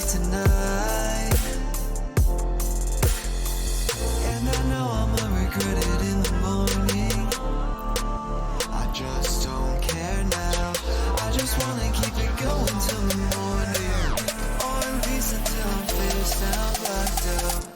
leave tonight, and I know I'ma regret it in the morning. I just don't care now. I just wanna keep it going till the morning, or at least until I'm face down, blacked out.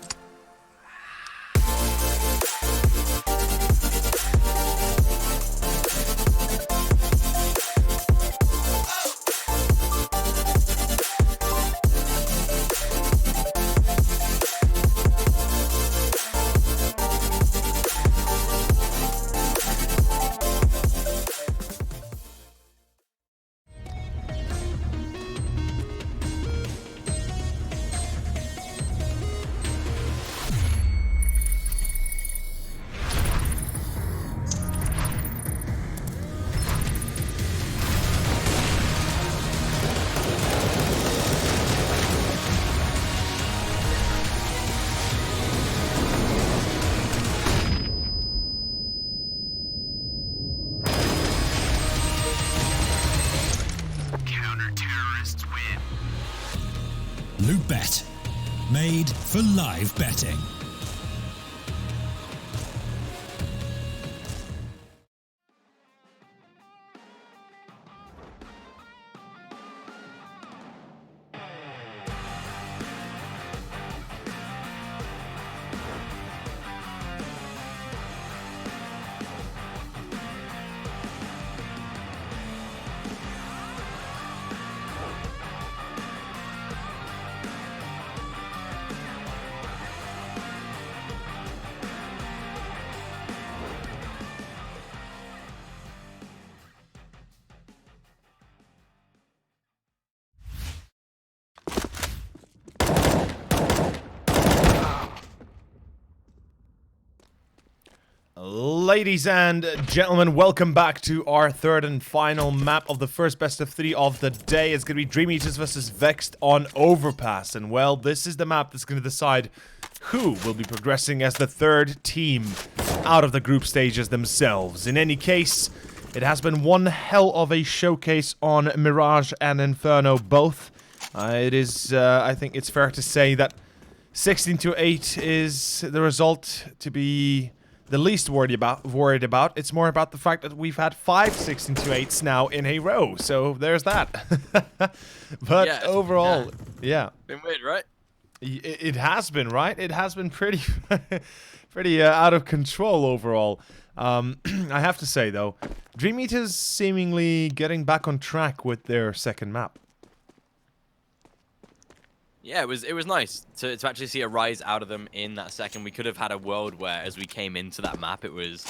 Loot.bet, made for live betting. Ladies and gentlemen, welcome back to our third and final map of the first best of 3 of the day. It's going to be DreamEaters versus Vexed on Overpass. And well, this is the map that's going to decide who will be progressing as the third team out of the group stages themselves. In any case, it has been one hell of a showcase on Mirage and Inferno both. It is, I think it's fair to say that 16-8 is the result to be the least worried about. It's more about the fact that we've had 5 16-8s now in a row. So there's that. But yeah, overall, yeah. Been weird, right? It has been, right? It has been pretty pretty out of control overall. I have to say though, DreamEaters seemingly getting back on track with their second map. Yeah, it was nice to actually see a rise out of them in that second. We could have had a world where, as we came into that map, it was,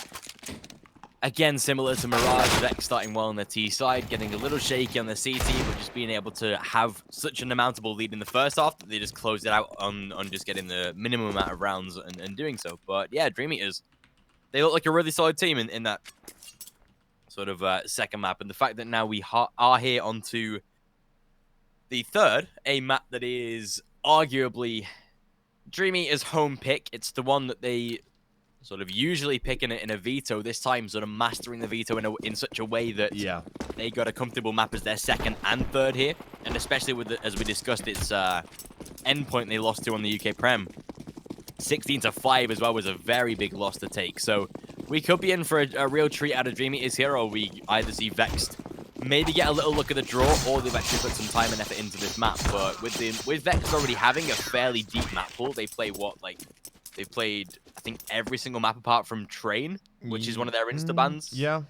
again, similar to Mirage, Vex starting well on the T side, getting a little shaky on the CT, but just being able to have such an unmountable lead in the first half that they just closed it out on just getting the minimum amount of rounds and doing so. But yeah, DreamEaters, they look like a really solid team in that sort of second map. And the fact that now we are here onto the third, a map that is arguably DreamEaters' home pick. It's the one that they sort of usually pick in a veto. This time, sort of mastering the veto in such a way that they got a comfortable map as their second and third here. And especially with as we discussed, its endpoint they lost to on the UK Prem. 16-5 as well was a very big loss to take. So we could be in for a real treat out of DreamEaters here, or we either see Vexed maybe get a little look at the draw, or they've actually put some time and effort into this map. But with Vexed already having a fairly deep map pool, they play they've played, I think, every single map apart from Train, which is one of their insta bans. Yeah,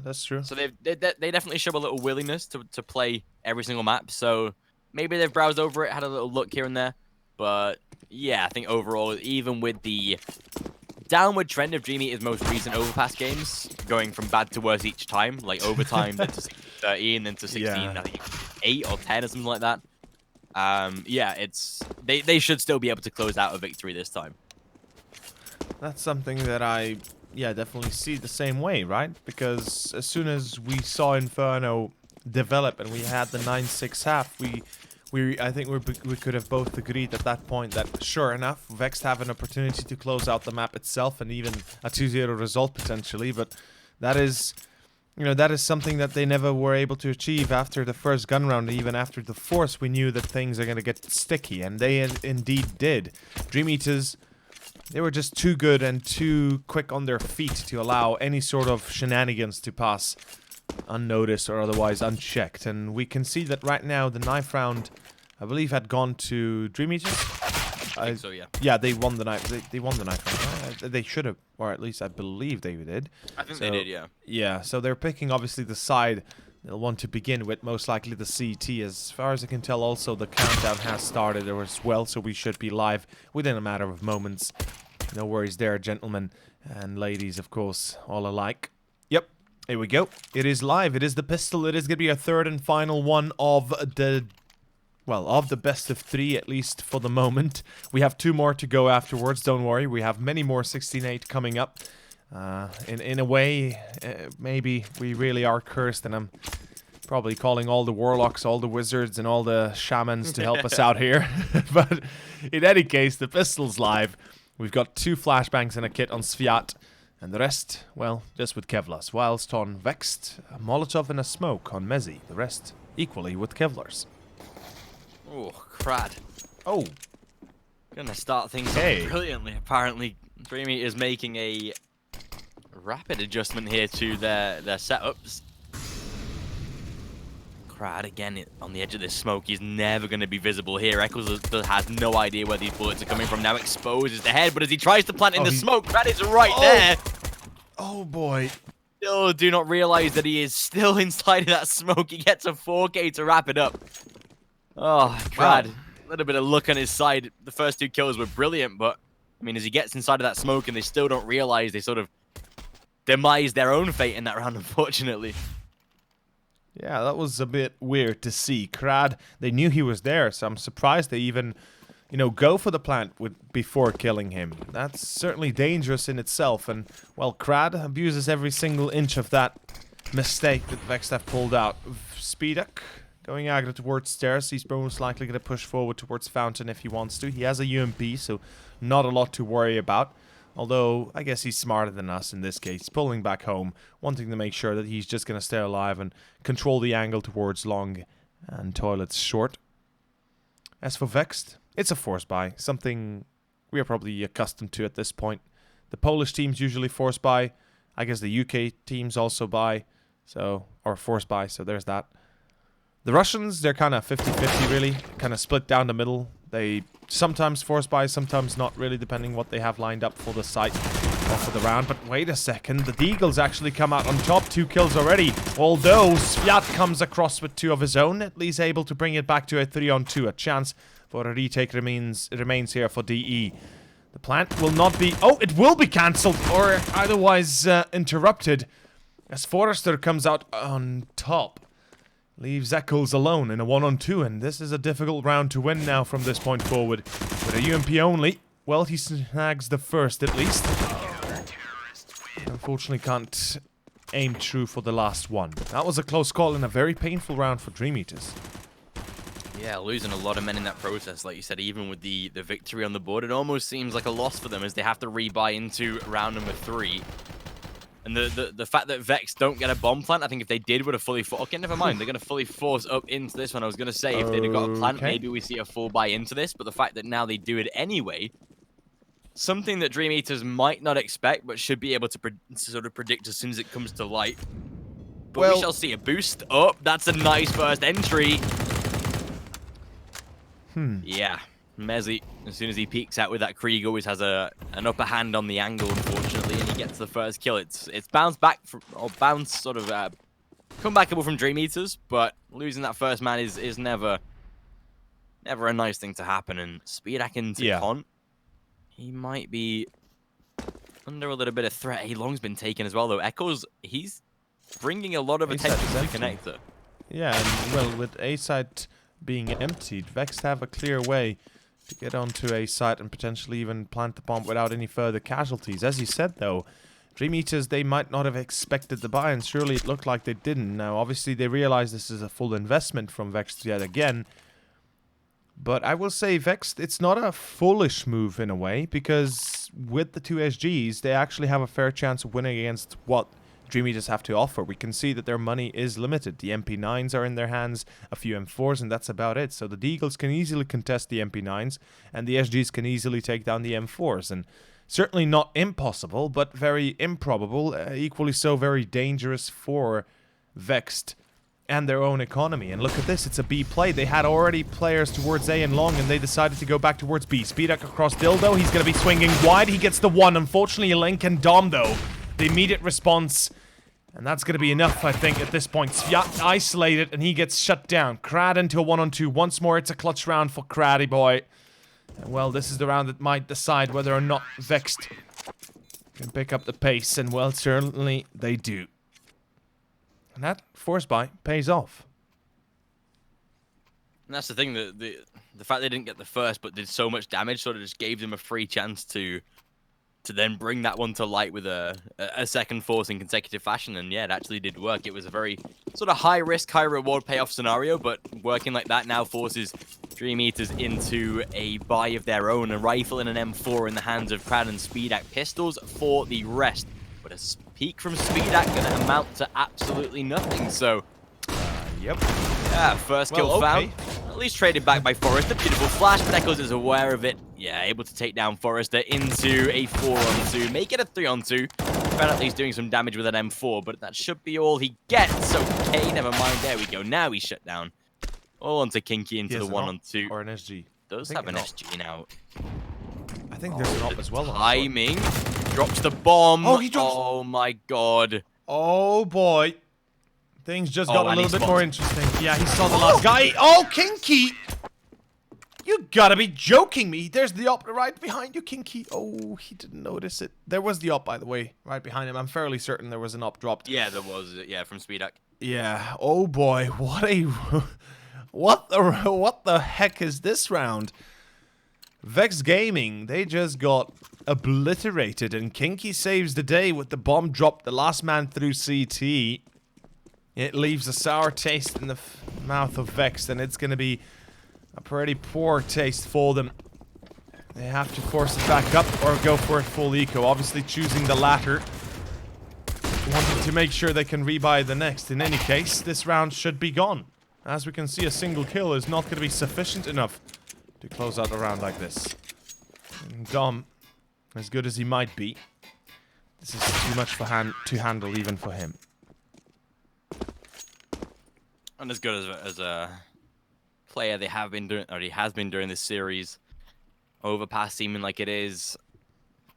that's true. So they definitely show a little willingness to play every single map. So maybe they've browsed over it, had a little look here and there. But yeah, I think overall, even with the downward trend of DreamEaters' most recent Overpass games, going from bad to worse each time, like overtime, then to 13, then to 16, I think 8 or 10 or something like that. Yeah, they should still be able to close out a victory this time. That's something that I, definitely see the same way, right? Because as soon as we saw Inferno develop and we had the 9-6 half, I think we could have both agreed at that point that, sure enough, Vexed have an opportunity to close out the map itself and even a 2-0 result potentially, but that is You know, that is something that they never were able to achieve after the first gun round. Even after the Force, we knew that things are going to get sticky, and they indeed did. DreamEaters, they were just too good and too quick on their feet to allow any sort of shenanigans to pass unnoticed or otherwise unchecked. And we can see that right now the knife round, I believe, had gone to DreamEaters. I think so, yeah. Yeah, they won the knife. They won the knife round. They should have, or at least I believe they did. I think they did, yeah. Yeah, so they're picking obviously the side they'll want to begin with, most likely the CT. As far as I can tell, also the countdown has started as well, so we should be live within a matter of moments. No worries there, gentlemen and ladies, of course, all alike. Yep, here we go. It is live. It is the pistol. It is going to be a third and final one of the... well, of the best of 3, at least for the moment. We have 2 more to go afterwards, don't worry. We have many more 16-8 coming up. In a way, maybe we really are cursed, and I'm probably calling all the warlocks, all the wizards, and all the shamans to help us out here. But in any case, the pistol's live. We've got 2 flashbangs and a kit on Sviat, and the rest, well, just with Kevlars. Whilst on Vexed, a Molotov and a smoke on Mezzi. The rest equally with Kevlars. Oh, crud. Oh. Gonna start things off brilliantly. Apparently, DreamEaters is making a rapid adjustment here to their setups. Crud, again, on the edge of this smoke. He's never going to be visible here. Eccles has no idea where these bullets are coming from. Now exposes the head, but as he tries to plant in the smoke, Crud is right there. Oh, boy. Still do not realize that he is still inside of that smoke. He gets a 4K to wrap it up. Oh, crud. A little bit of luck on his side. The first 2 kills were brilliant, but, I mean, as he gets inside of that smoke and they still don't realize, they sort of demise their own fate in that round, unfortunately. Yeah, that was a bit weird to see. Crad, they knew he was there, so I'm surprised they even, you know, go for the plant before killing him. That's certainly dangerous in itself, and, well, Crad abuses every single inch of that mistake that Vexed have pulled out. Speeduck going aggro towards stairs. He's most likely going to push forward towards Fountain if he wants to. He has a UMP, so not a lot to worry about. Although, I guess he's smarter than us in this case, pulling back home, wanting to make sure that he's just going to stay alive and control the angle towards long and toilets short. As for Vexed, it's a force buy, something we are probably accustomed to at this point. The Polish teams usually force buy. I guess the UK teams also buy, so, or force buy, so there's that. The Russians, they're kind of 50-50 really, kind of split down the middle. They sometimes force buy, sometimes not really, depending what they have lined up for the site or for the round. But wait a second, the Deagles actually come out on top, 2 kills already. Although Sviat comes across with 2 of his own, at least able to bring it back to a 3-on-2. A chance for a retake remains here for DE. The plant will not be... oh, it will be cancelled or otherwise interrupted as Forrester comes out on top. Leaves Eccles alone in a 1-on-2, and this is a difficult round to win now from this point forward. With a UMP only, well, he snags the first at least. Unfortunately, can't aim true for the last one. That was a close call and a very painful round for DreamEaters. Yeah, losing a lot of men in that process, like you said, even with the victory on the board, it almost seems like a loss for them as they have to rebuy into round number 3. And the fact that Vex don't get a bomb plant, I think if they did, would have fully... okay, never mind. They're going to fully force up into this one. I was going to say, if they'd have got a plant, maybe we see a full buy into this. But the fact that now they do it anyway, something that DreamEaters might not expect, but should be able to sort of predict as soon as it comes to light. But we shall see a boost up. That's a nice first entry. Yeah. Mezzi, as soon as he peeks out with that Krieg, always has an upper hand on the angle, unfortunately, and he gets the first kill. It's bounced back from, or bounced sort of comebackable from DreamEaters, but losing that first man is never a nice thing to happen. And Speedak into Con, he might be under a little bit of threat. A-Long's been taken as well, though. Echoes, he's bringing a lot of attention to the connector. Yeah, and well, with A-side being emptied, Vex have a clear way to get onto a site and potentially even plant the bomb without any further casualties. As you said, though, DreamEaters, they might not have expected the buy, and surely it looked like they didn't. Now, obviously, they realize this is a full investment from Vex yet again. But I will say, Vex, it's not a foolish move in a way, because with the 2 SGs, they actually have a fair chance of winning against what DreamEaters have to offer. We can see that their money is limited. The MP9s are in their hands, a few M4s, and that's about it. So the Deagles can easily contest the MP9s, and the SGs can easily take down the M4s. And certainly not impossible, but very improbable. Equally so, very dangerous for Vexed and their own economy. And look at this, it's a B play. They had already players towards A and long, and they decided to go back towards B. SpeedUp across Dildo, he's going to be swinging wide. He gets the one. Unfortunately, Link and Dom, though, the immediate response, and that's going to be enough, I think, at this point. Sviat isolated, and he gets shut down. Krad into a 1-on-2. Once more, it's a clutch round for Craddy Boy. And well, this is the round that might decide whether or not Vexed can pick up the pace, and well, certainly they do. And that force buy pays off. And that's the thing, the fact they didn't get the first but did so much damage sort of just gave them a free chance to then bring that one to light with a second force in consecutive fashion. And yeah, it actually did work. It was a very sort of high risk, high reward payoff scenario, but working like that now forces DreamEaters into a buy of their own, a rifle and an M4 in the hands of Crad and SpeedAc. Pistols for the rest. But a peek from SpeedAc going to amount to absolutely nothing, so... Yep. Yeah, first kill found. At least traded back by Forrester. Beautiful flash. Echoes is aware of it. Yeah, able to take down Forrester into a 4-on-2. Make it a 3-on-2. Crad at least doing some damage with an M4, but that should be all he gets. Okay, never mind. There we go. Now he's shut down. All onto Kinky into the 1-on-2. Or an SG. Does have an SG now. I think there's an op as well. Timing. Drops the bomb. Oh, he drops. Oh my god. Oh boy. Things just got a little bit more interesting. Yeah, he saw the last guy. Oh, Kinky! You gotta be joking me. There's the op right behind you, Kinky. Oh, he didn't notice it. There was the op, by the way, right behind him. I'm fairly certain there was an op dropped. Yeah, there was. Yeah, from SpeedUp. Yeah. Oh boy, what a... what the heck is this round? Vex Gaming, they just got obliterated, and Kinky saves the day with the bomb drop, the last man through CT. It leaves a sour taste in the mouth of Vex, and it's going to be a pretty poor taste for them. They have to force it back up or go for a full eco, obviously choosing the latter. Wanting to make sure they can rebuy the next. In any case, this round should be gone. As we can see, a single kill is not going to be sufficient enough to close out a round like this. And Dom, as good as he might be, this is too much to handle even for him. And as good as a player they have been doing, or he has been during this series, Overpass seeming like it is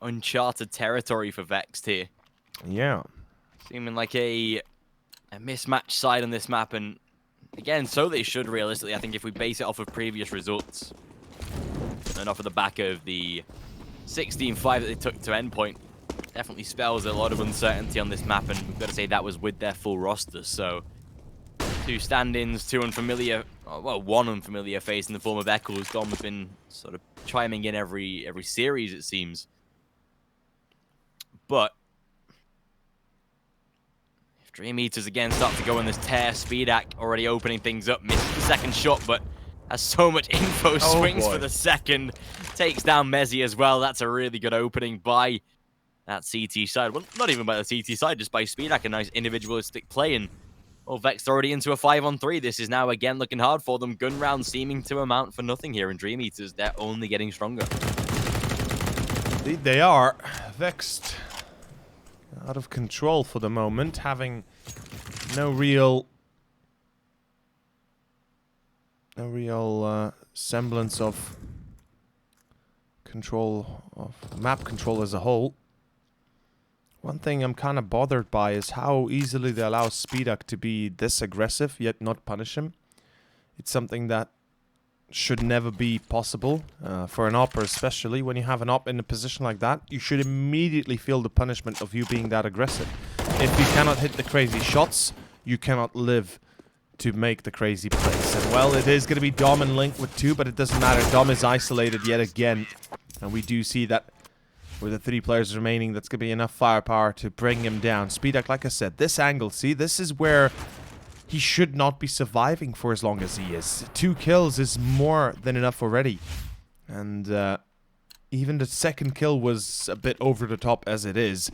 uncharted territory for Vexed here. Yeah. Seeming like a mismatched side on this map, and again, so they should realistically. I think if we base it off of previous results, and off of the back of the 16-5 that they took to endpoint, definitely spells a lot of uncertainty on this map, and we've got to say that was with their full roster, so... 2 stand-ins, 2 unfamiliar, well, 1 unfamiliar face in the form of Eccles. Dom has been sort of chiming in every series, it seems. But if DreamEaters again start to go on this tear, SpeedAc already opening things up, misses the second shot, but has so much info, swings for the second, takes down Mezzy as well. That's a really good opening by that CT side. Well, not even by the CT side, just by SpeedAc, a nice individualistic play. And well, Vex already into a 5-on-3. This is now again looking hard for them. Gun rounds seeming to amount for nothing here in DreamEaters. They're only getting stronger. Indeed they are. Vexed out of control for the moment, having no real semblance of control, of map control as a whole. One thing I'm kind of bothered by is how easily they allow SpeedUp to be this aggressive, yet not punish him. It's something that should never be possible, for an opper especially. When you have an op in a position like that, you should immediately feel the punishment of you being that aggressive. If you cannot hit the crazy shots, you cannot live to make the crazy plays. And well, it is going to be Dom and Link with 2, but it doesn't matter. Dom is isolated yet again, and we do see that with the 3 players remaining, that's going to be enough firepower to bring him down. SpeedUp, like I said, this angle, see, this is where he should not be surviving for as long as he is. 2 kills is more than enough already. And even the second kill was a bit over the top as it is.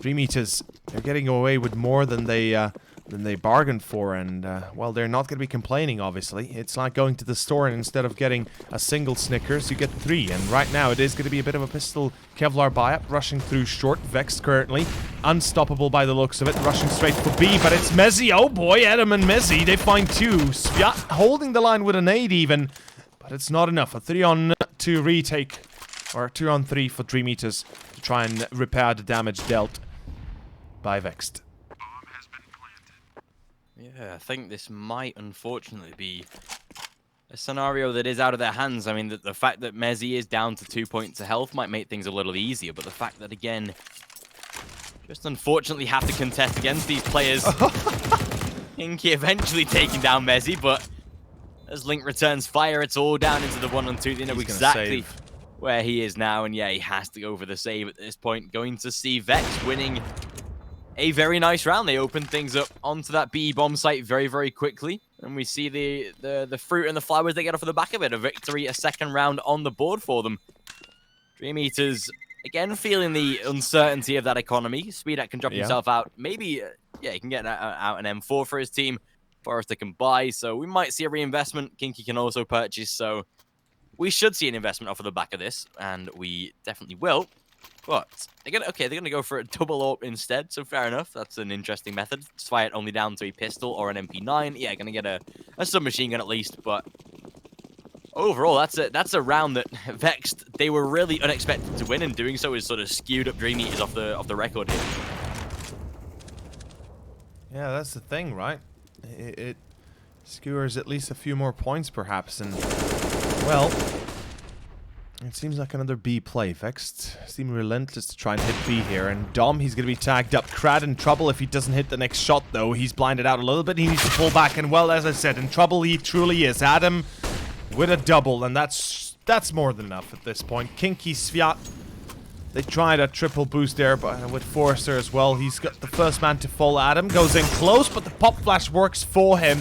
DreamEaters, they're getting away with more than they bargained for, and well, they're not going to be complaining, obviously. It's like going to the store and instead of getting a single Snickers, you get 3, and right now it is going to be a bit of a pistol Kevlar buy-up, rushing through short. Vexed currently unstoppable by the looks of it, rushing straight for B, but it's Mezzy. Oh boy, Adam and Mezzy, they find 2. Sviat holding the line with a nade even, but it's not enough. A 3-on-2 retake, or 2-on-3 for DreamEaters to try and repair the damage dealt by Vexed. Yeah, I think this might unfortunately be a scenario that is out of their hands. I mean, the fact that Mezzy is down to 2 points of health might make things a little easier, but the fact that, again, just unfortunately have to contest against these players. Kinky eventually taking down Mezzy, but as Link returns fire, it's all down into the 1-on-2. They know exactly where he is now, and yeah, he has to go for the save at this point. Going to see Vex winning a very nice round. They open things up onto that B bomb site very, very quickly. And we see the fruit and the flowers they get off of the back of it. A victory, a second round on the board for them. DreamEaters, again, feeling the uncertainty of that economy. Speedak can drop himself out. Maybe, yeah, he can get out an M4 for his team. Forrester can buy, so we might see a reinvestment. Kinky can also purchase, so we should see an investment off of the back of this, and we definitely will. But they're gonna go for a double AWP instead, so fair enough. That's an interesting method. Fire it only down to a pistol or an MP9. Yeah, gonna get a submachine gun at least, but overall, that's a round that Vexed, they were really unexpected to win, and doing so is sort of skewed up DreamEaters off the record here. Yeah, that's the thing, right? It skewers at least a few more points, perhaps, and well, it seems like another B play. Vexed seem relentless to try and hit B here, and Dom, he's going to be tagged up. Krad in trouble if he doesn't hit the next shot, though. He's blinded out a little bit. He needs to pull back, and well, as I said, in trouble he truly is. Adam with a double, and that's more than enough at this point. Kinky, Sviat, they tried a triple boost there, but with Forrester as well. He's got the first man to fall. Adam goes in close, but the pop flash works for him.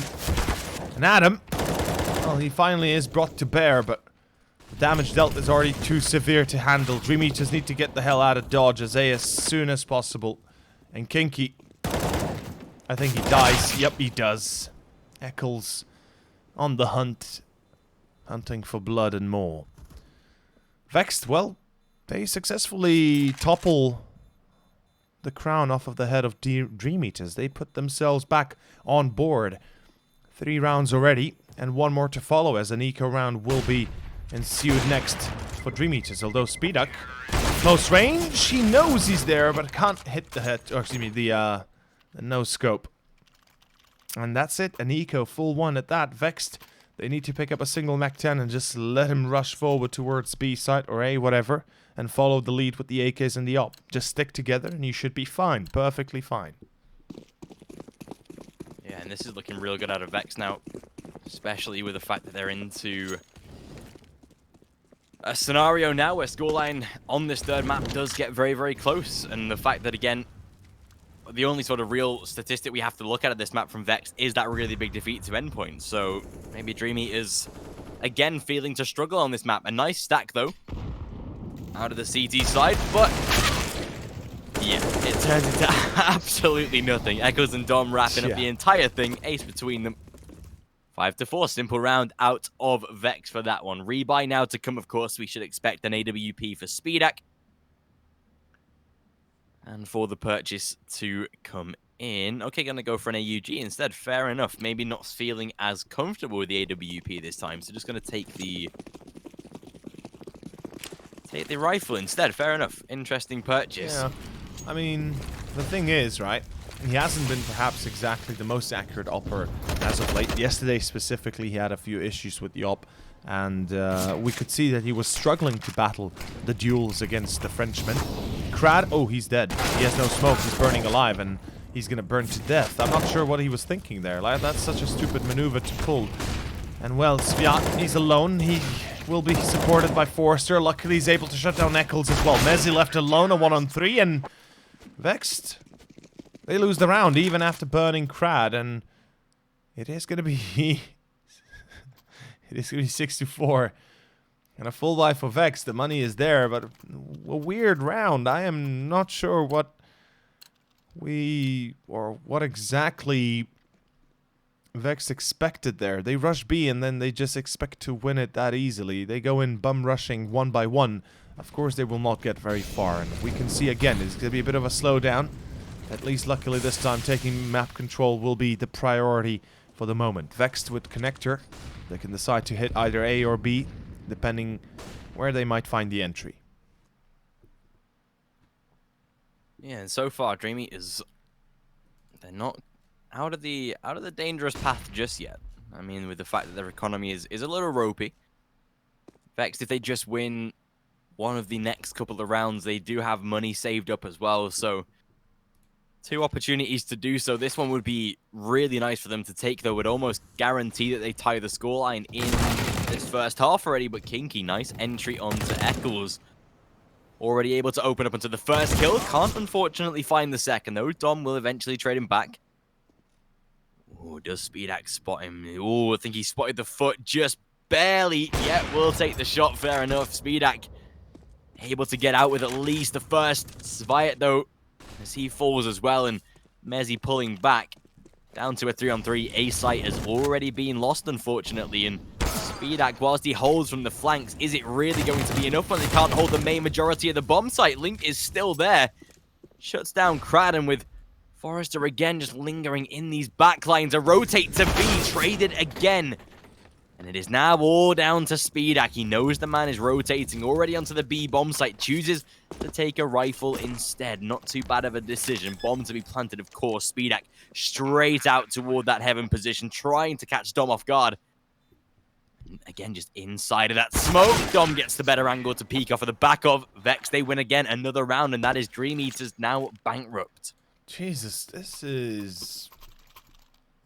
And Adam, well, he finally is brought to bear, but the damage dealt is already too severe to handle. DreamEaters need to get the hell out of Dodge as soon as possible. And Kinky, I think he dies. Yep, he does. Eccles on the hunt, hunting for blood and more. Vexed, well, they successfully topple the crown off of the head of DreamEaters. They put themselves back on board. 3 rounds already, and 1 more to follow, as an eco round will be ensued next for DreamEaters. Although Speeduck, close range, he knows he's there, but can't hit the head, or excuse me, the no scope. And that's it, an eco, full 1 at that. Vexed, they need to pick up a single Mac 10 and just let him rush forward towards B site, or A, whatever, and follow the lead with the AKs and the op. Just stick together and you should be fine, perfectly fine. Yeah, and this is looking real good out of Vex now, especially with the fact that they're into a scenario now where scoreline on this third map does get very, very close. And the fact that, again, the only sort of real statistic we have to look at this map from Vex is that really big defeat to endpoint. So maybe DreamEaters, again, feeling to struggle on this map. A nice stack, though, out of the CT side, but yeah, it turns into absolutely nothing. Echoes and Dom wrapping up the entire thing. Ace between them. 5-4, simple round out of Vex for that one. Rebuy now to come, of course. We should expect an AWP for Speedak. And for the purchase to come in. Okay, gonna go for an AUG instead. Fair enough. Maybe not feeling as comfortable with the AWP this time. So just gonna take the rifle instead. Fair enough. Interesting purchase. Yeah. I mean, the thing is, right? He hasn't been perhaps exactly the most accurate opper as of late. Yesterday specifically, he had a few issues with the op, and we could see that he was struggling to battle the duels against the Frenchman. Krad, oh, he's dead. He has no smoke, he's burning alive, and he's gonna burn to death. I'm not sure what he was thinking there. Like, that's such a stupid maneuver to pull. And well, Sviat, he's alone. He will be supported by Forrester. Luckily, he's able to shut down Eccles as well. Mezzy left alone, a 1-on-3, and Vexed, they lose the round even after burning Krad, and it is going to be it is going to be 6-4 and a full buy for Vex. The money is there, but a weird round. I am not sure what what exactly Vex expected there. They rush B and then they just expect to win it that easily. They go in bum rushing one by one. Of course they will not get very far, and we can see again it's going to be a bit of a slowdown. At least luckily this time taking map control will be the priority for the moment. Vexed with connector. They can decide to hit either A or B depending where they might find the entry. Yeah, and so far DreamEaters, they're not out of the dangerous path just yet. I mean, with the fact that their economy is a little ropey. Vexed, if they just win one of the next couple of rounds, they do have money saved up as well, so 2 opportunities to do so. This one would be really nice for them to take, though. Would almost guarantee that they tie the scoreline in this first half already. But Kinky, nice entry onto Eccles. Already able to open up onto the first kill. Can't unfortunately find the second, though. Dom will eventually trade him back. Oh, does Speedax spot him? Oh, I think he spotted the foot just barely. Yeah, we'll take the shot. Fair enough. Speedax able to get out with at least the first. Sviat, though, as he falls as well, and Mezzi pulling back down to a 3-on-3. A site has already been lost, unfortunately, and Speedax, whilst he holds from the flanks, is it really going to be enough when they can't hold the main majority of the bomb site? Link is still there. Shuts down Kraden, with Forrester again just lingering in these backlines. A rotate to B, traded again. And it is now all down to Speedax. He knows the man is rotating already onto the B bomb site. Chooses to take a rifle instead. Not too bad of a decision. Bomb to be planted, of course. Speedax straight out toward that heaven position, trying to catch Dom off guard. And again, just inside of that smoke. Dom gets the better angle to peek off of the back of Vex. They win again, another round, and that is DreamEaters now bankrupt. Jesus, this is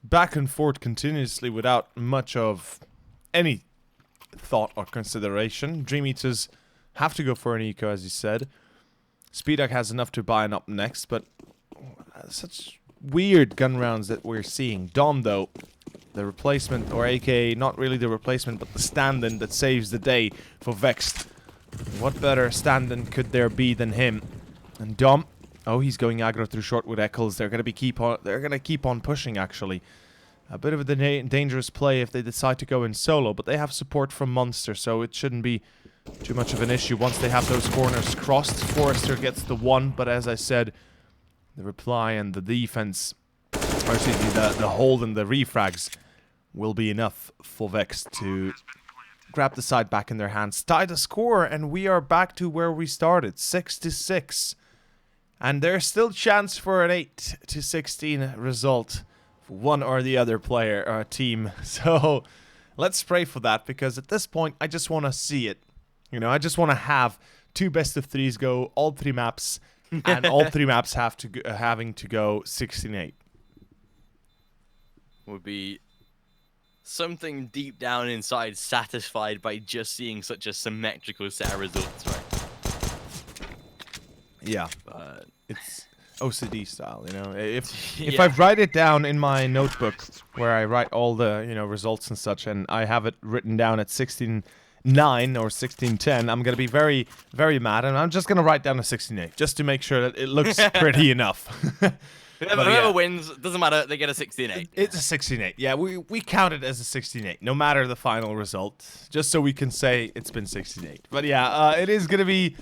back and forth continuously without much of any thought or consideration. DreamEaters have to go for an eco, as you said. Speedax has enough to buy an up next, but such weird gun rounds that we're seeing. Dom, though, the replacement, or aka not really the replacement, but the stand-in that saves the day for Vexed. What better stand-in could there be than him? And Dom, oh, he's going aggro through short with Eccles. They're gonna keep on pushing, actually. A bit of a dangerous play if they decide to go in solo, but they have support from Monster, so it shouldn't be too much of an issue once they have those corners crossed. Forrester gets the one, but as I said, the reply and the defense, or excuse me, the hold and the refrags will be enough for Vex to grab the side back in their hands, tie the score, and we are back to where we started, 6-6. And there's still chance for an 8-16 result for one or the other player or team. So let's pray for that, because at this point I just want to see it. You know, I just want to have 2 best of 3s go all 3 maps, and all 3 maps having to go 16-8. Would be something deep down inside satisfied by just seeing such a symmetrical set of results, right? Yeah, But it's OCD style, you know. If Yeah. I write it down in my notebook where I write all the, you know, results and such, and I have it written down at 16-9 or 16-10, I'm gonna be very, very mad, and I'm just gonna write down a 16-8 just to make sure that it looks pretty enough. Whoever wins, doesn't matter, they get a 16-8. It's a 16-8. Yeah, we count it as a 16-8, no matter the final result, just so we can say it's been 16-8. But yeah, it is going to be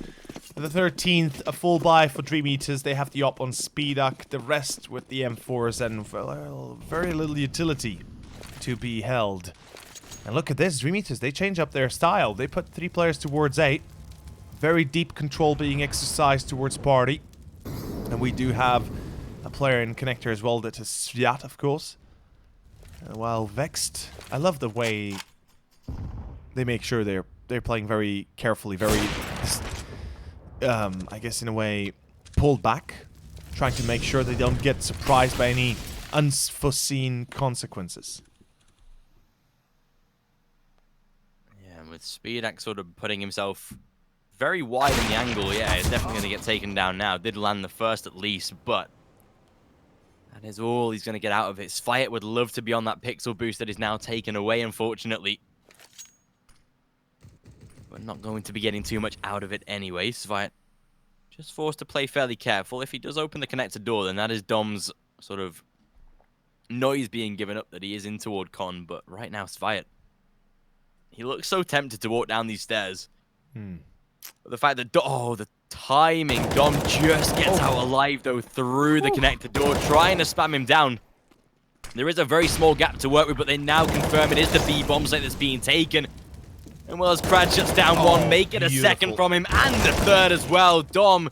the 13th, a full buy for DreamEaters. They have the op on Speedax, the rest with the M4s, and well, very little utility to be held. And look at this, DreamEaters, they change up their style. They put 3 players towards 8. Very deep control being exercised towards party. And we do have a player in connector as well, that is Sviat, of course. While Vexed, I love the way they make sure they're playing very carefully, very, I guess in a way, pulled back, trying to make sure they don't get surprised by any unforeseen consequences. Yeah, and with Speedax sort of putting himself very wide in the angle, yeah, it's definitely going to get taken down now. Did land the first at least, but that is all he's going to get out of it. Sviat would love to be on that pixel boost that is now taken away, unfortunately. We're not going to be getting too much out of it anyway. Sviat just forced to play fairly careful. If he does open the connector door, then that is Dom's sort of noise being given up that he is in toward Con. But right now, Sviat, he looks so tempted to walk down these stairs. But the fact that, the timing. Dom just gets out alive, though, through the connector door, trying to spam him down. There is a very small gap to work with, but they now confirm it is the B bomb site that's being taken. And well, as Brad shuts down one, make it a second from him, and a third as well. Dom,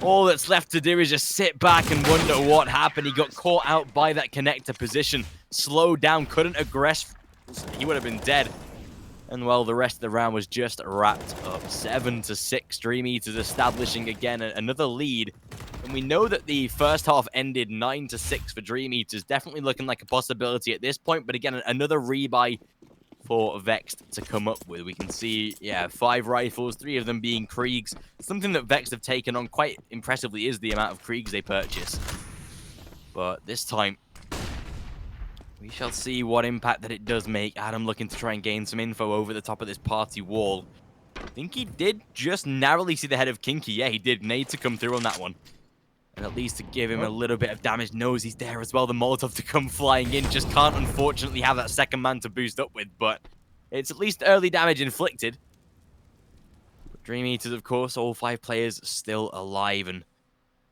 all that's left to do is just sit back and wonder what happened. He got caught out by that connector position, slowed down, couldn't aggress. He would have been dead. And well, the rest of the round was just wrapped up. 7-6, DreamEaters establishing again another lead. And we know that the first half ended 9-6 for DreamEaters. Definitely looking like a possibility at this point. But again, another rebuy for Vexed to come up with. We can see, 5 rifles, 3 of them being Kriegs. Something that Vexed have taken on quite impressively is the amount of Kriegs they purchase. But this time, we shall see what impact that it does make. Adam looking to try and gain some info over the top of this party wall. I think he did just narrowly see the head of Kinky. Yeah, he did need to come through on that one. And at least to give him a little bit of damage. Knows he's there as well. The Molotov to come flying in. Just can't, unfortunately, have that second man to boost up with. But it's at least early damage inflicted. But DreamEaters, of course, all 5 players still alive. And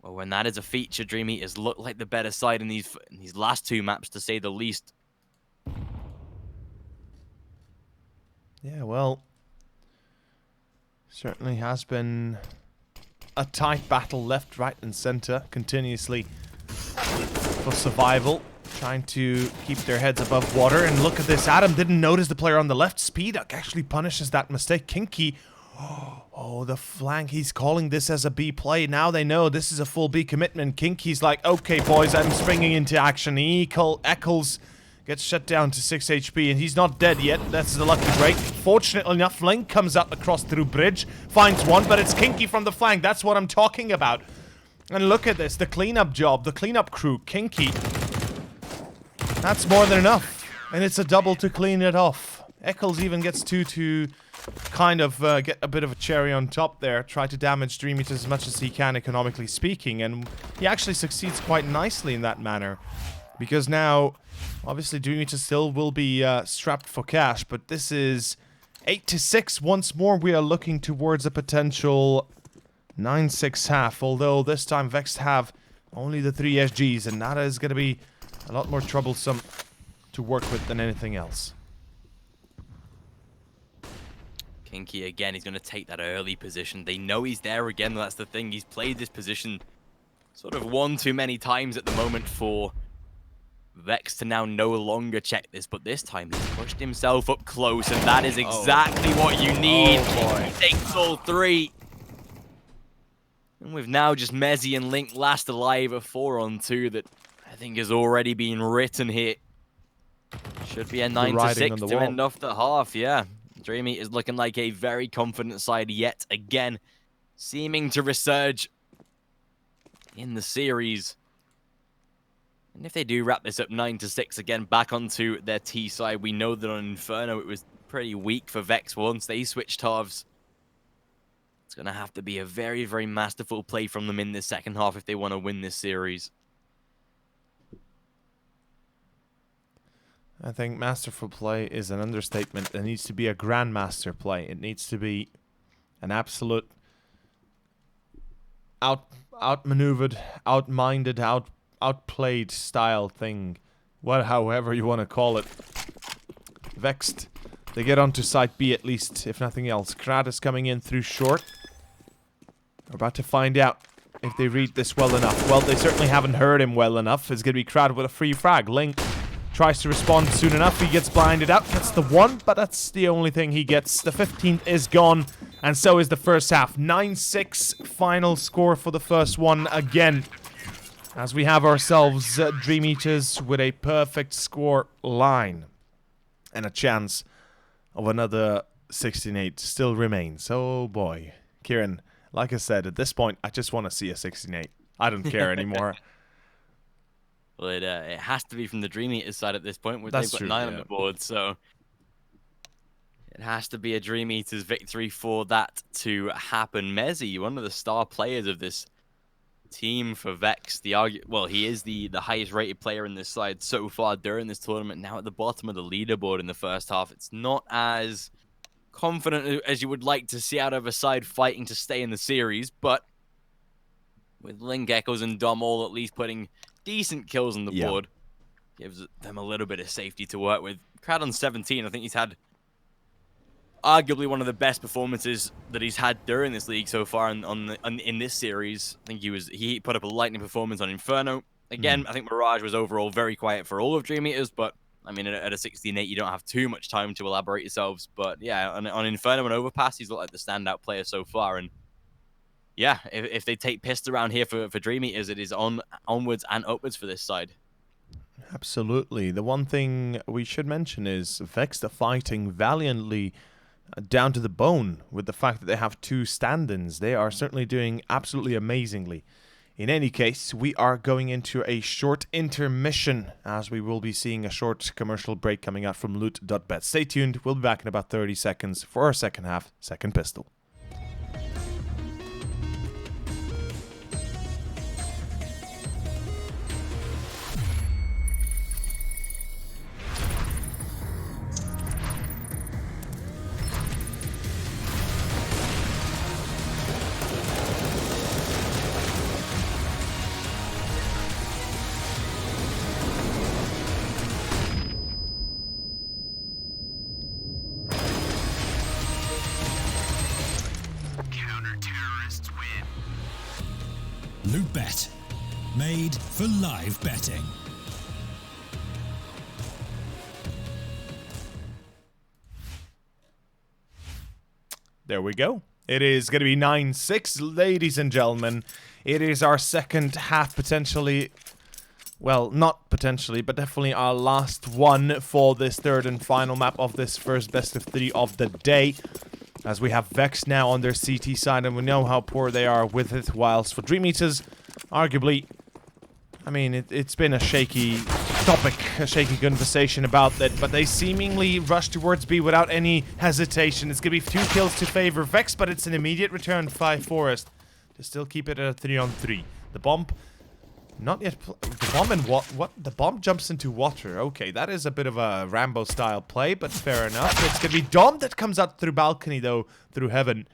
well, when that is a feature, DreamEaters look like the better side in these last 2 maps, to say the least. Yeah, well, certainly has been a tight battle left, right, and center, continuously for survival, trying to keep their heads above water. And look at this, Adam didn't notice the player on the left. Speeduck actually punishes that mistake. Kinky, oh, the flank, he's calling this as a B play. Now they know this is a full B commitment. Kinky's like, okay, boys, I'm springing into action. Eccles gets shut down to 6 HP, and he's not dead yet. That's the lucky break. Fortunately enough, Link comes up across through bridge, finds one, but it's Kinky from the flank. That's what I'm talking about. And look at this, the cleanup job, the cleanup crew, Kinky. That's more than enough, and it's a double to clean it off. Eccles even gets 2 to kind of get a bit of a cherry on top there, try to damage DreamEaters as much as he can, economically speaking, and he actually succeeds quite nicely in that manner. Because now, obviously, DreamEaters still will be strapped for cash, but this is 8-6. Once more, we are looking towards a potential 9-6 half, although this time Vexed have only the 3 SGs, and that is going to be a lot more troublesome to work with than anything else. Kinky, again, he's going to take that early position. They know he's there again, that's the thing. He's played this position sort of one too many times at the moment for Vex to now no longer check this, but this time he's pushed himself up close, and that is exactly what you need. He takes all 3. And we've now just Mezzy and Link last alive, a 4-on-2 that I think has already been written here. Should be a 9-6 to end off the half, yeah. DreamEaters is looking like a very confident side yet again, seeming to resurge in the series. And if they do wrap this up 9-6 again, back onto their T side, we know that on Inferno it was pretty weak for Vex once they switched halves. It's going to have to be a very, very masterful play from them in this second half if they want to win this series. I think masterful play is an understatement. It needs to be a grandmaster play. It needs to be an absolute outmaneuvered, outminded, outplayed style thing. However you want to call it. Vexed. They get onto site B at least, if nothing else. Krat is coming in through short. We're about to find out if they read this well enough. Well, they certainly haven't heard him well enough. It's going to be Krat with a free frag. Link tries to respond soon enough. He gets blinded out. Gets the 1, but that's the only thing he gets. The 15th is gone, and so is the first half. 9-6 final score for the first one again. As we have ourselves DreamEaters with a perfect score line. And a chance of another 16-8 still remains. Oh boy. Kieran, like I said, at this point, I just want to see a 16-8. I don't care anymore. Well, it has to be from the DreamEaters side at this point, where they've got 9 on the board, so... It has to be a DreamEaters victory for that to happen. Mezzy, one of the star players of this team for Vexed, he is the highest rated player in this side so far during this tournament. Now at the bottom of the leaderboard in the first half. It's not as confident as you would like to see out of a side fighting to stay in the series, but with Link, Echoes, and Dom all at least putting decent kills on the board, gives them a little bit of safety to work with. Crad on 17, I think he's had arguably one of the best performances that he's had during this league so far in this series. I think he put up a lightning performance on Inferno. Again, I think Mirage was overall very quiet for all of DreamEaters, but I mean, at a 16-8, you don't have too much time to elaborate yourselves. But yeah, on Inferno and Overpass, he's looked like the standout player so far. And yeah, if they take pissed around here for DreamEaters, it is onwards and upwards for this side. Absolutely. The one thing we should mention is Vexed are fighting valiantly down to the bone with the fact that they have 2 stand-ins. They are certainly doing absolutely amazingly. In any case, we are going into a short intermission as we will be seeing a short commercial break coming out from Loot.bet. Stay tuned. We'll be back in about 30 seconds for our second half, second pistol. Loot.bet, made for live betting. There we go. It is going to be 9-6, ladies and gentlemen. It is our second half, potentially. Well, not potentially, but definitely our last one for this third and final map of this first best of 3 of the day. As we have Vexed now on their CT side, and we know how poor they are with it, whilst for DreamEaters, arguably, I mean, it's been a shaky topic, a shaky conversation about that, but they seemingly rush towards B without any hesitation. It's going to be 2 kills to favor Vexed, but it's an immediate return 5 Forest to still keep it at a 3-on-3. The bomb, not yet, the bomb and what? The bomb jumps into water. Okay, that is a bit of a Rambo-style play, but fair enough. It's going to be Dom that comes out through balcony, though, through heaven.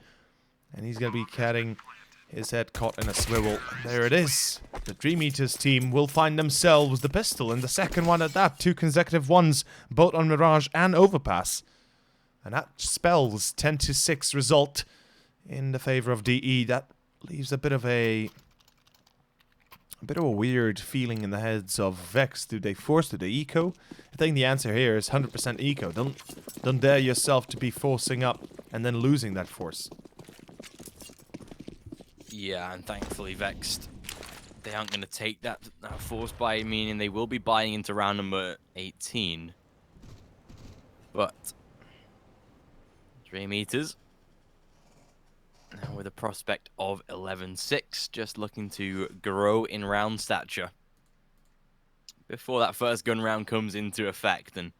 And he's going to be getting his head caught in a swivel. There it is. The DreamEaters team will find themselves the pistol, and the second one at that. 2 consecutive ones, both on Mirage and Overpass. And that spells 10-6 result in the favor of DE. That leaves a bit of a weird feeling in the heads of Vex. Do they force? Do they eco? I think the answer here is 100% eco. Don't dare yourself to be forcing up and then losing that force. Yeah, and thankfully Vexed, they aren't going to take that force buy, meaning they will be buying into round number 18. But DreamEaters, now with a prospect of 11-6, just looking to grow in round stature before that first gun round comes into effect. And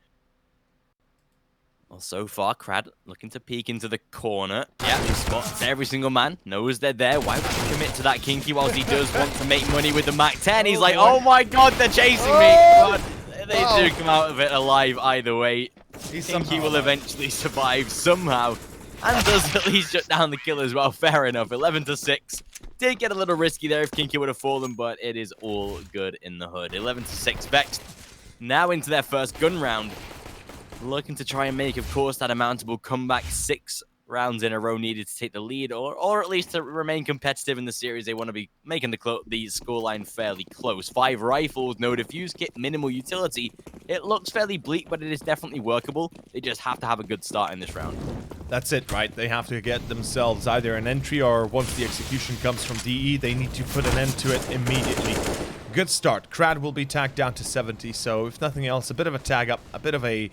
well, so far, Crad looking to peek into the corner. Yeah, he spots every single man, knows they're there. Why would he commit to that Kinky whilst he does want to make money with the MAC-10? He's like, oh my god, they're chasing me! But they do come out of it alive either way. Kinky will eventually survive somehow, and does at least shut down the kill as well. Fair enough, 11-6. Did get a little risky there if Kinky would have fallen, but it is all good in the hood. 11-6 Vexed. Now into their first gun round. Looking to try and make, of course, that amountable comeback. 6 rounds in a row needed to take the lead, or at least to remain competitive in the series. They want to be making the scoreline fairly close. 5 rifles, no defuse kit, minimal utility. It looks fairly bleak, but it is definitely workable. They just have to have a good start in this round. That's it, right? They have to get themselves either an entry, or once the execution comes from DE, they need to put an end to it immediately. Good start. Crad will be tagged down to 70, so if nothing else, a bit of a tag up, a bit of a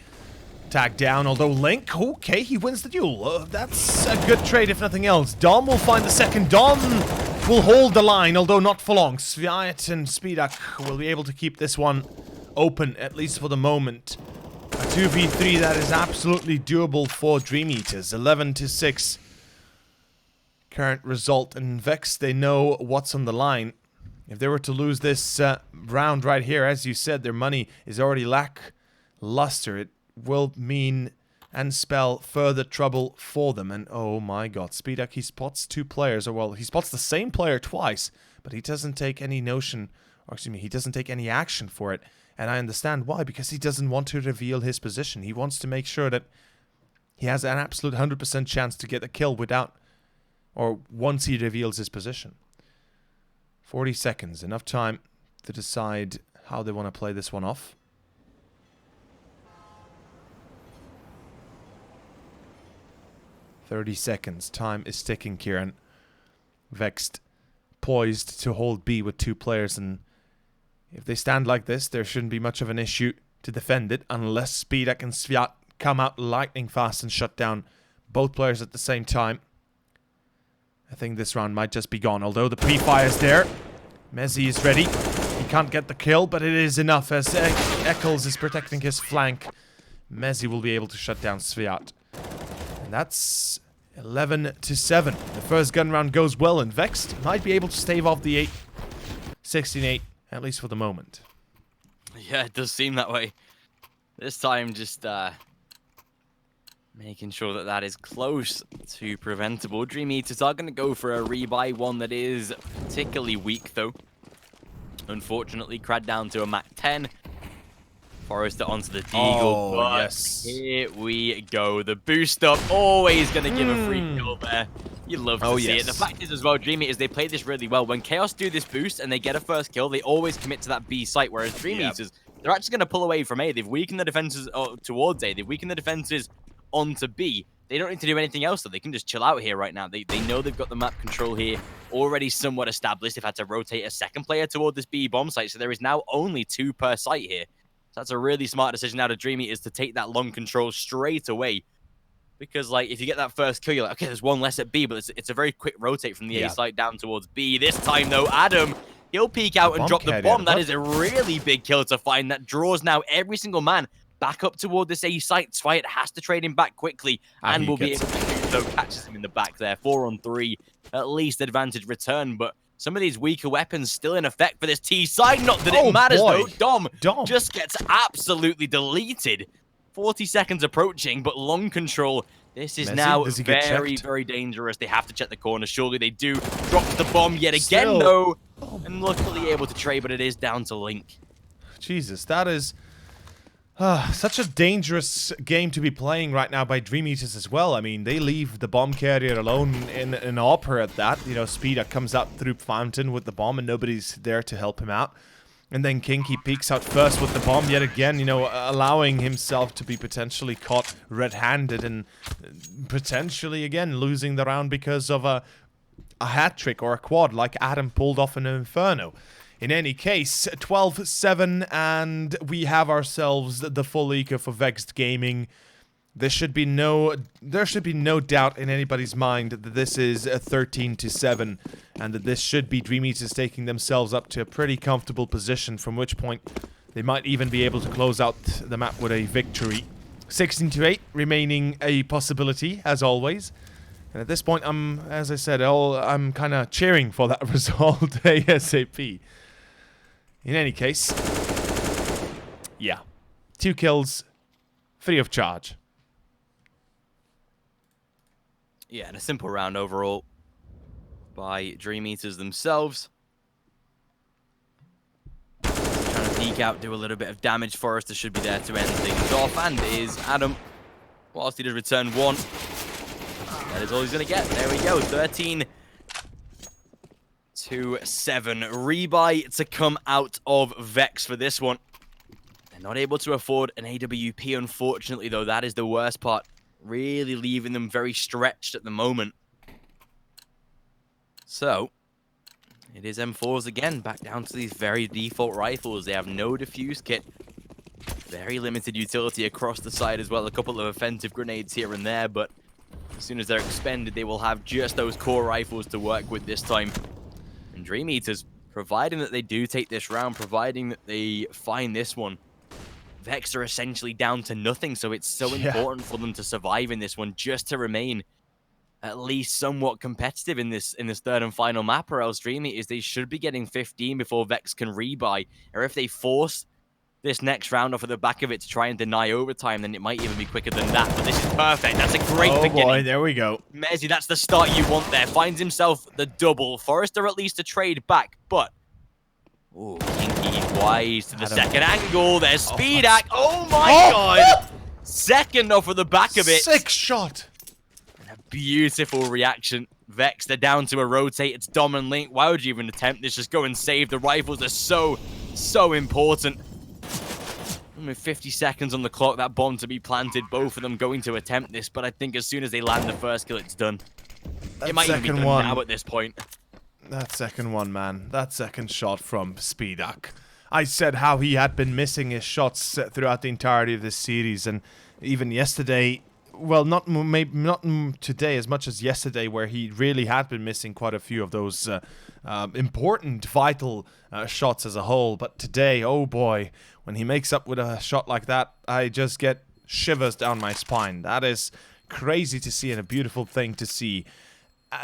tag down, although Link, okay, he wins the duel. That's a good trade if nothing else. Dom will find the second. Dom will hold the line, although not for long. Sviat and Speedak will be able to keep this one open, at least for the moment. A 2v3 that is absolutely doable for DreamEaters. 11-6. Current result. And Vexed, they know what's on the line. If they were to lose this round right here, as you said, their money is already lackluster. It will mean and spell further trouble for them. And oh my god, Speeduck, he spots two players, or well, he spots the same player twice, but he doesn't take any notion, or excuse me, he doesn't take any action for it. And I understand why, because he doesn't want to reveal his position. He wants to make sure that he has an absolute 100% chance to get a kill without, or once he reveals his position. 40 seconds, enough time to decide how they want to play this one off. "30 seconds. Time is ticking, Kieran. Vexed poised to hold B with two players, and if they stand like this, there shouldn't be much of an issue to defend it, unless Speeduck and Sviat come out lightning fast and shut down both players at the same time. I think this round might just be gone, although the pre-fire is there. Mezzi is ready. He can't get the kill, but it is enough as Eccles is protecting his flank. Mezzi will be able to shut down Sviat. And that's 11-7. The first gun round goes well, and Vexed might be able to stave off the 16-8, at least for the moment. Yeah, it does seem that way. This time, just making sure that that is close to preventable. DreamEaters are going to go for a rebuy, one that is particularly weak, though. Unfortunately, Crad down to a Mach 10. Forrester onto the Deagle. Oh, yes. Here we go. The boost up, always going to give a free kill there. You love to see it. The fact is as well, DreamEaters, they play this really well. When Chaos do this boost and they get a first kill, they always commit to that B site, whereas DreamEaters, they're actually going to pull away from A. They've weakened the defenses towards A. They've weakened the defenses onto B. They don't need to do anything else, though. They can just chill out here right now. They know they've got the map control here already somewhat established. They've had to rotate a second player toward this B bomb site, so there is now only 2 per site here. So that's a really smart decision out of DreamEaters to take that long control straight away. Because, like, if you get that first kill, you're like, okay, there's one less at B, but it's a very quick rotate from the A site down towards B. This time, though, Adam, he'll peek out and drop the bomb. That is a really big kill to find. That draws now every single man back up toward this A site. Sviat has to trade him back quickly, and will be able to, though, catches him in the back there. 4-on-3, at least advantage return, but some of these weaker weapons still in effect for this T side. Not that it matters, though. Dom just gets absolutely deleted. 40 seconds approaching, but long control. This is now very, very dangerous. They have to check the corner. Surely they do. Drops the bomb yet again, though. And luckily able to trade, but it is down to Link. Jesus, that is such a dangerous game to be playing right now by DreamEaters as well. I mean, they leave the bomb carrier alone in an Opera at that. You know, Speeduck comes out through Fountain with the bomb and nobody's there to help him out. And then Kinky peeks out first with the bomb yet again, you know, allowing himself to be potentially caught red-handed and potentially, again, losing the round because of a hat trick or a quad like Adam pulled off in Inferno. In any case, 12-7, and we have ourselves the full eco for Vexed Gaming. There should be no doubt in anybody's mind that this is a 13-7, and that this should be DreamEaters taking themselves up to a pretty comfortable position, from which point they might even be able to close out the map with a victory. 16-8 remaining a possibility, as always. And at this point, as I said, I'm kind of cheering for that result ASAP. In any case, yeah, 2 kills, free of charge. Yeah, and a simple round overall by DreamEaters themselves. Trying to peek out, do a little bit of damage. Forrester should be there to end things off, and is Adam. Whilst he does return 1, that is all he's going to get. There we go, 13-7. Rebuy to come out of Vex for this one. They're not able to afford an AWP, unfortunately, though. That is the worst part. Really leaving them very stretched at the moment. So, it is M4s again, back down to these very default rifles. They have no defuse kit. Very limited utility across the side as well. A couple of offensive grenades here and there, but as soon as they're expended, they will have just those core rifles to work with this time. And DreamEaters, providing that they do take this round, providing that they find this one, Vexed are essentially down to nothing, so it's so important for them to survive in this one, just to remain at least somewhat competitive in this third and final map, or else DreamEaters, they should be getting 15 before Vex can rebuy, or if they force this next round off of the back of it to try and deny overtime, then it might even be quicker than that. But this is perfect. That's a great beginning. Oh boy, there we go. Mezzi, that's the start you want there. Finds himself the double. Forrester at least a trade back, but ooh, Kinky wise to the second angle. There's Speed Act. Oh my god! Second off of the back of it. Sick shot. Beautiful reaction. Vex, they're down to a rotate. It's Dom and Link. Why would you even attempt this? Just go and save. The rifles are so important. And with 50 seconds on the clock, that bomb to be planted, both of them going to attempt this, but I think as soon as they land the first kill, it's done. It might even be done now at this point. That second one, man. That second shot from Speedak. I said how he had been missing his shots throughout the entirety of this series, and even yesterday. Well, not today as much as yesterday, where he really had been missing quite a few of those important, vital shots as a whole. But today, oh boy, when he makes up with a shot like that, I just get shivers down my spine. That is crazy to see and a beautiful thing to see.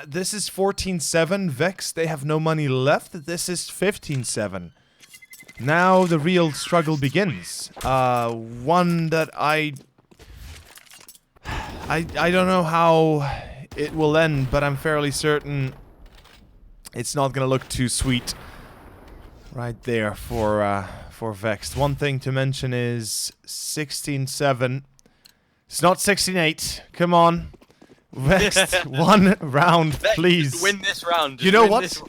This is 14-7. Vex, they have no money left. This is 15-7. Now the real struggle begins. One that I don't know how it will end, but I'm fairly certain it's not gonna look too sweet right there for Vexed. One thing to mention is 16-7. It's not 16-8. Come on, Vexed. One round, please. Just win this round. You know what?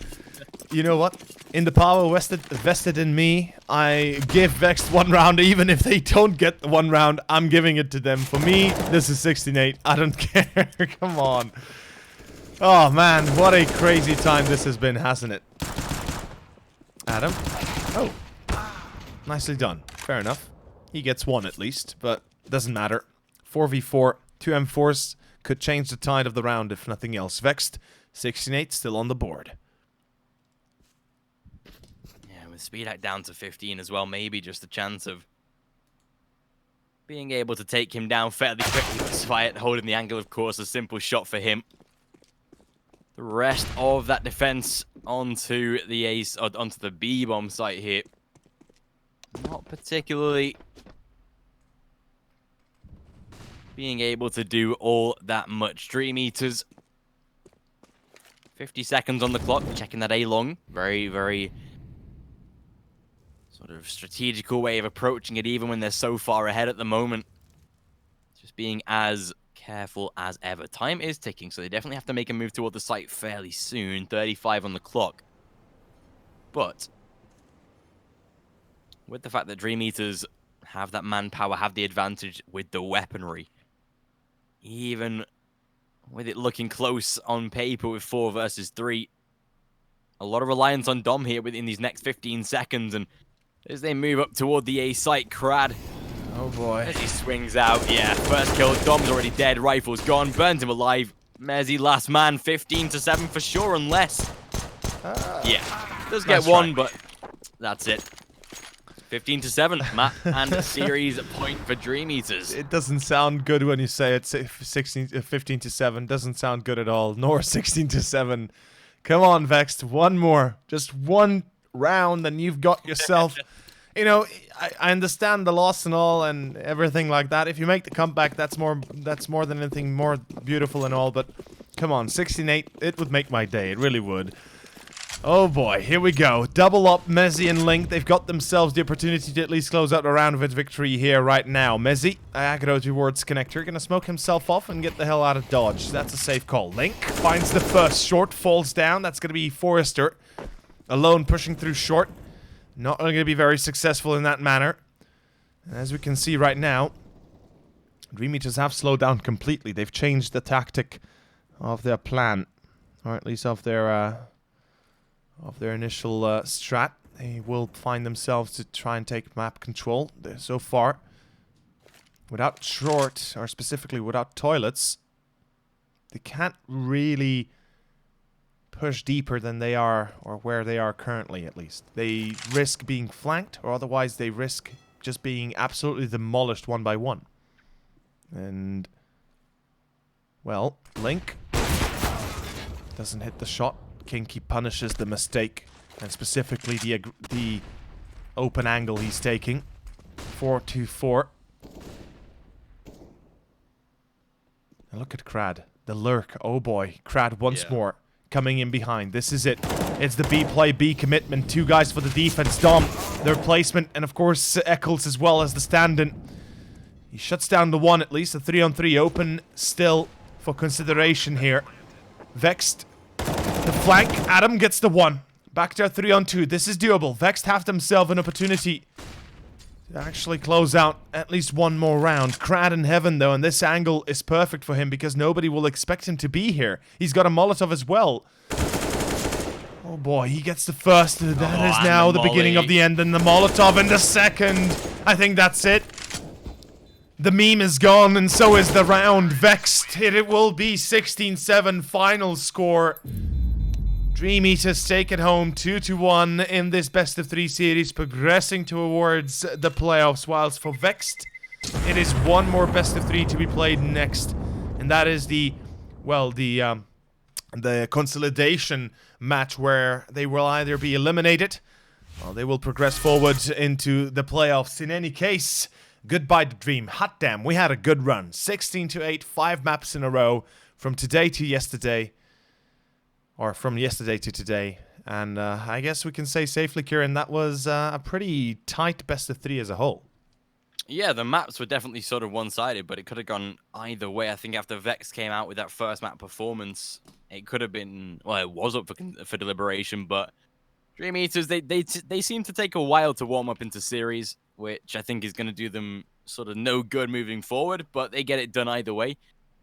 You know what? In the power vested in me, I give Vexed one round. Even if they don't get the one round, I'm giving it to them. For me, this is 16-8. I don't care. Come on. Oh, man. What a crazy time this has been, hasn't it? Adam? Oh. Nicely done. Fair enough. He gets one at least, but doesn't matter. 4v4. 2 M4s could change the tide of the round if nothing else. Vexed, 16-8, still on the board. Speed Act down to 15 as well, maybe just a chance of being able to take him down fairly quickly, despite holding the angle, of course, a simple shot for him. The rest of that defense onto the ace, or onto the B-bomb site here. Not particularly being able to do all that much. DreamEaters, 50 seconds on the clock, checking that A-long. Very sort of strategical way of approaching it, even when they're so far ahead at the moment. Just being as careful as ever. Time is ticking, so they definitely have to make a move toward the site fairly soon. 35 on the clock. But with the fact that DreamEaters have that manpower, have the advantage with the weaponry, even with it looking close on paper with 4 versus 3, a lot of reliance on Dom here within these next 15 seconds, and as they move up toward the A site, Crad. Oh boy. As he swings out, yeah, first kill, Dom's already dead, rifle's gone, burns him alive. Mezzi, last man, 15-7 for sure, unless... yeah, does get one, but that's it. 15-7, map and series point for DreamEaters. It doesn't sound good when you say it's 15-7. Doesn't sound good at all, nor 16-7. Come on, Vexed, one more. Just one round and you've got yourself, you know, I understand the loss and all and everything like that. If you make the comeback, that's more than anything, more beautiful and all, but come on, 16-8, it would make my day, it really would. Oh boy, here we go. Double up Mezzi and Link. They've got themselves the opportunity to at least close out a round with victory here right now. Mezzi, aggro towards connector, gonna smoke himself off and get the hell out of dodge. That's a safe call. Link finds the first short, falls down. That's gonna be Forrester. Alone pushing through short. Not going to be very successful in that manner. And as we can see right now, DreamEaters have slowed down completely. They've changed the tactic of their plan. Or at least of their initial strat. They will find themselves to try and take map control. So far, without short, or specifically without toilets, they can't really push deeper than they are, or where they are currently at least. They risk being flanked, or otherwise they risk just being absolutely demolished one by one. And, well, Link doesn't hit the shot. Kinky punishes the mistake, and specifically the open angle he's taking. 4-2-4. And look at Crad. The lurk. Oh boy. Crad once more coming in behind. This is it. It's the B play, B commitment. 2 guys for the defense. Dom, their placement, and of course Eccles as well as the stand-in. He shuts down the 1 at least. A 3-on-3 open still for consideration here. Vexed. The flank. Adam gets the 1. Back to a 3-on-2. This is doable. Vexed have themselves an opportunity to actually close out at least one more round. Crad in heaven though, and this angle is perfect for him because nobody will expect him to be here. He's got a Molotov as well. Oh boy, he gets the first. That is now the beginning of the end, and the Molotov in the second. I think that's it. The meme is gone, and so is the round. Vexed. It will be 16-7 final score. DreamEaters take it home 2-1 in this best of 3 series, progressing towards the playoffs, whilst for Vexed, it is one more best of 3 to be played next, and that is the consolidation match where they will either be eliminated or they will progress forward into the playoffs. In any case, goodbye to Dream. Hot damn, we had a good run. 16-8, 5 maps in a row from today to yesterday. Or from yesterday to today. And I guess we can say safely, Kieran, that was a pretty tight best of 3 as a whole. Yeah, the maps were definitely sort of one-sided, but it could have gone either way. I think after Vex came out with that first map performance, it could have been, well, it was up for deliberation, but DreamEaters, they seem to take a while to warm up into series, which I think is going to do them sort of no good moving forward, but they get it done either way.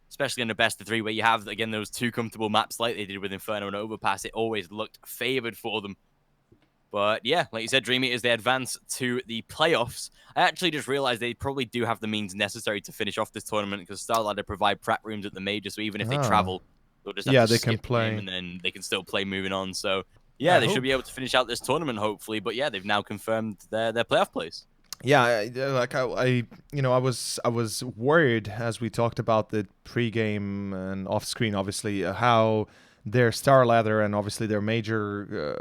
Especially in the best of 3, where you have, again, those 2 comfortable maps like they did with Inferno and Overpass. It always looked favored for them. But yeah, like you said, DreamEaters, they advance to the playoffs. I actually just realized they probably do have the means necessary to finish off this tournament, because Starladder provide prep rooms at the major, so even if they travel, they'll just have to they skip can play, the game, and then they can still play moving on. So yeah, they should be able to finish out this tournament, hopefully. But yeah, they've now confirmed their playoff place. Yeah, I was worried as we talked about the pre-game and off-screen, obviously, how their star ladder and obviously their major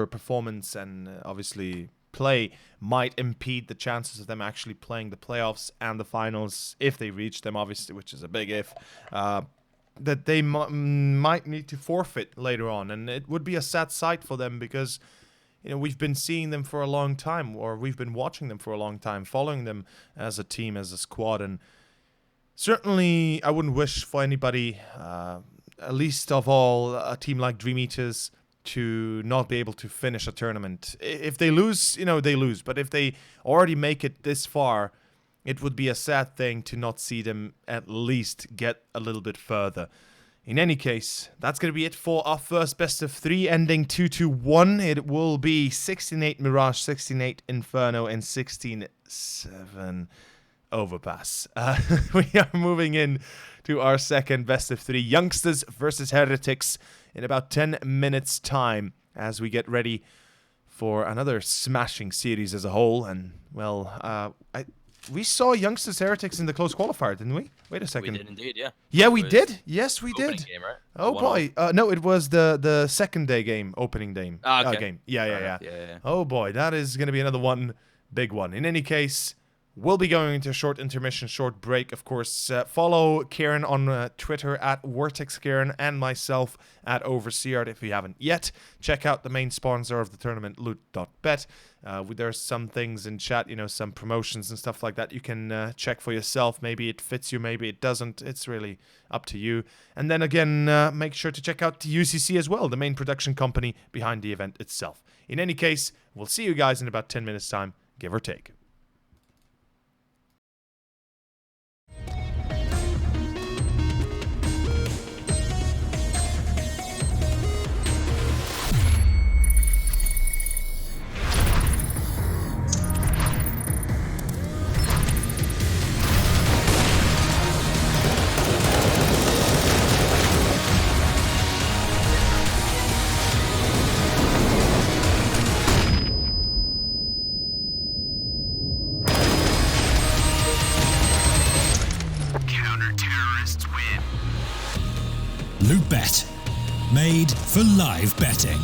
performance and obviously play might impede the chances of them actually playing the playoffs and the finals if they reach them, obviously, which is a big if. That they might need to forfeit later on, and it would be a sad sight for them because, you know, we've been seeing them for a long time, or we've been watching them for a long time, following them as a team, as a squad, and certainly I wouldn't wish for anybody, least of all a team like DreamEaters, to not be able to finish a tournament. If they lose, you know, they lose, but if they already make it this far, it would be a sad thing to not see them at least get a little bit further. In any case, that's going to be it for our first best of 3, ending 2-1. It will be 16-8 Mirage, 16-8 Inferno, and 16-7 Overpass. We are moving in to our second best of 3. Youngsters versus Heretics in about 10 minutes' time as we get ready for another smashing series as a whole. And, well, we saw Youngsters Heretics in the close qualifier, didn't we? Wait a second. We did indeed, yeah. Yeah, we did. Yes, we did. Game, right? Oh boy. No, it was the second day game, opening day okay. Game. Yeah. Yeah. Oh boy, that is going to be another one, big one. In any case, we'll be going into a short intermission, short break, of course. Follow Kieran on Twitter at VortexKieran and myself at Overseer if you haven't yet. Check out the main sponsor of the tournament, Loot.bet. There's some things in chat, you know, some promotions and stuff like that. You can check for yourself. Maybe it fits you, maybe it doesn't. It's really up to you. And then again, make sure to check out UCC as well, the main production company behind the event itself. In any case, we'll see you guys in about 10 minutes' time, give or take. Loot.bet. Made for live betting.